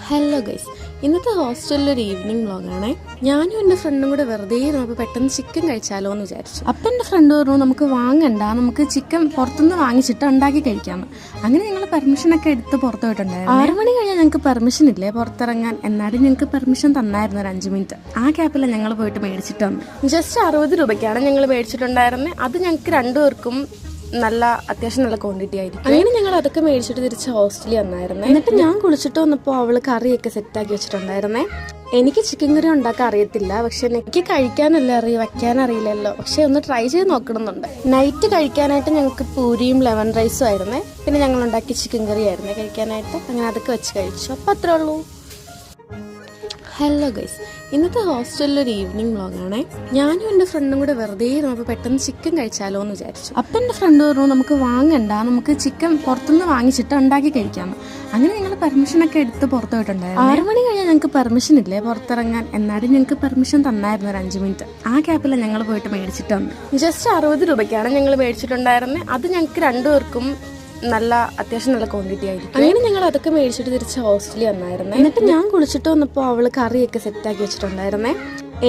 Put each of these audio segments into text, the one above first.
Hello guys, ഇന്നത്തെ ഹോസ്റ്റലിലൊരു evening വ്ളോഗാണേ. ഞാനും എൻ്റെ ഫ്രണ്ടും കൂടെ വെറുതെ നമുക്ക് പെട്ടെന്ന് ചിക്കൻ കഴിച്ചാലോ എന്ന് വിചാരിച്ചു. അപ്പം എൻ്റെ ഫ്രണ്ട് പറഞ്ഞു നമുക്ക് വാങ്ങണ്ട, നമുക്ക് ചിക്കൻ പുറത്തുനിന്ന് വാങ്ങിച്ചിട്ട് ഉണ്ടാക്കി കഴിക്കാമെന്ന്. അങ്ങനെ ഞങ്ങൾ പെർമിഷനൊക്കെ എടുത്ത് പുറത്ത് പോയിട്ടുണ്ടായിരുന്നു. 6 മണി കഴിഞ്ഞാൽ ഞങ്ങൾക്ക് പെർമിഷൻ ഇല്ലേ പുറത്തിറങ്ങാൻ. എന്നാലും ഞങ്ങൾക്ക് പെർമിഷൻ തന്നായിരുന്നു ഒരു 5 മിനിറ്റ്. ആ ക്യാപ്പിലാണ് ഞങ്ങൾ പോയിട്ട് മേടിച്ചിട്ട് വന്നു. ജസ്റ്റ് 60 രൂപയ്ക്കാണ് ഞങ്ങൾ മേടിച്ചിട്ടുണ്ടായിരുന്നത്. അത് ഞങ്ങൾക്ക് രണ്ടുപേർക്കും നല്ല അത്യാവശ്യം നല്ല ക്വാണ്ടിറ്റി ആയിരിക്കും. അങ്ങനെ ഞങ്ങൾ അതൊക്കെ മേടിച്ചിട്ട് തിരിച്ച് ഹോസ്റ്റലിൽ വന്നായിരുന്നേ. എന്നിട്ട് ഞാൻ കുളിച്ചിട്ട് വന്നപ്പോൾ അവള് കറിയൊക്കെ സെറ്റാക്കി വെച്ചിട്ടുണ്ടായിരുന്നേ. എനിക്ക് ചിക്കൻ കറി ഉണ്ടാക്കാൻ അറിയത്തില്ല, പക്ഷെ എനിക്ക് കഴിക്കാനല്ലേ വയ്ക്കാനറിയില്ലല്ലോ. പക്ഷെ ഒന്ന് ട്രൈ ചെയ്ത് നോക്കണമെന്നുണ്ട്. നൈറ്റ് കഴിക്കാനായിട്ട് ഞങ്ങൾക്ക് പൂരിയും ലെമൺ റൈസും ആയിരുന്നേ. പിന്നെ ഞങ്ങൾ ഉണ്ടാക്കിയ ചിക്കൻ കറി ആയിരുന്നേ കഴിക്കാനായിട്ട്. അങ്ങനെ അതൊക്കെ വെച്ച് കഴിച്ചു. അപ്പം അത്രേ ഉള്ളൂ. ഹലോ ഗൈസ്, ഇന്നത്തെ ഹോസ്റ്റലിലൊരു ഈവനിങ് വ്ളോഗാണേ. ഞാനും എൻ്റെ ഫ്രണ്ടും കൂടെ വെറുതെ നമുക്ക് പെട്ടെന്ന് ചിക്കൻ കഴിച്ചാലോ എന്ന് വിചാരിച്ചു. അപ്പം എൻ്റെ ഫ്രണ്ട് പറഞ്ഞു നമുക്ക് വാങ്ങണ്ട, നമുക്ക് ചിക്കൻ പുറത്തുനിന്ന് വാങ്ങിച്ചിട്ട് ഉണ്ടാക്കി കഴിക്കാമെന്ന്. അങ്ങനെ ഞങ്ങൾ പെർമിഷനൊക്കെ എടുത്ത് പുറത്ത് പോയിട്ടുണ്ടായിരുന്നു. 6 മണി കഴിഞ്ഞാൽ ഞങ്ങൾക്ക് പെർമിഷൻ ഇല്ലേ പുറത്തിറങ്ങാൻ. എന്നാലും ഞങ്ങൾക്ക് പെർമിഷൻ തന്നായിരുന്നു ഒരു 5 മിനിറ്റ്. ആ ക്യാപ്പിലാണ് ഞങ്ങൾ പോയിട്ട് മേടിച്ചിട്ട് വന്നു. ജസ്റ്റ് 60 രൂപയ്ക്കാണ് ഞങ്ങൾ മേടിച്ചിട്ടുണ്ടായിരുന്നത്. അത് ഞങ്ങൾക്ക് രണ്ടുപേർക്കും നല്ല അത്യാവശ്യം നല്ല ക്വാണ്ടിറ്റി ആയിരിക്കും. അങ്ങനെ ഞങ്ങൾ അതൊക്കെ മേടിച്ചിട്ട് തിരിച്ച് ഹോസ്റ്റലിൽ വന്നായിരുന്നേ. എന്നിട്ട് ഞാൻ കുളിച്ചിട്ട് വന്നപ്പോൾ അവള് കറിയൊക്കെ സെറ്റാക്കി വെച്ചിട്ടുണ്ടായിരുന്നേ.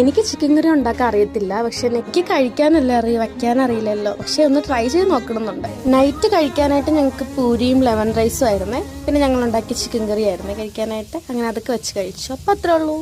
എനിക്ക് ചിക്കൻ കറി ഉണ്ടാക്കാൻ അറിയത്തില്ല, പക്ഷെ എനിക്ക് കഴിക്കാനല്ലേ വയ്ക്കാനറിയില്ലല്ലോ. പക്ഷെ ഒന്ന് ട്രൈ ചെയ്ത് നോക്കണമെന്നുണ്ട്. നൈറ്റ് കഴിക്കാനായിട്ട് ഞങ്ങൾക്ക് പൂരിയും ലെമൺ റൈസും ആയിരുന്നേ. പിന്നെ ഞങ്ങൾ ഉണ്ടാക്കിയ ചിക്കൻ കറി ആയിരുന്നേ കഴിക്കാനായിട്ട്. അങ്ങനെ അതൊക്കെ വെച്ച് കഴിച്ചു. അപ്പം അത്രേ ഉള്ളൂ.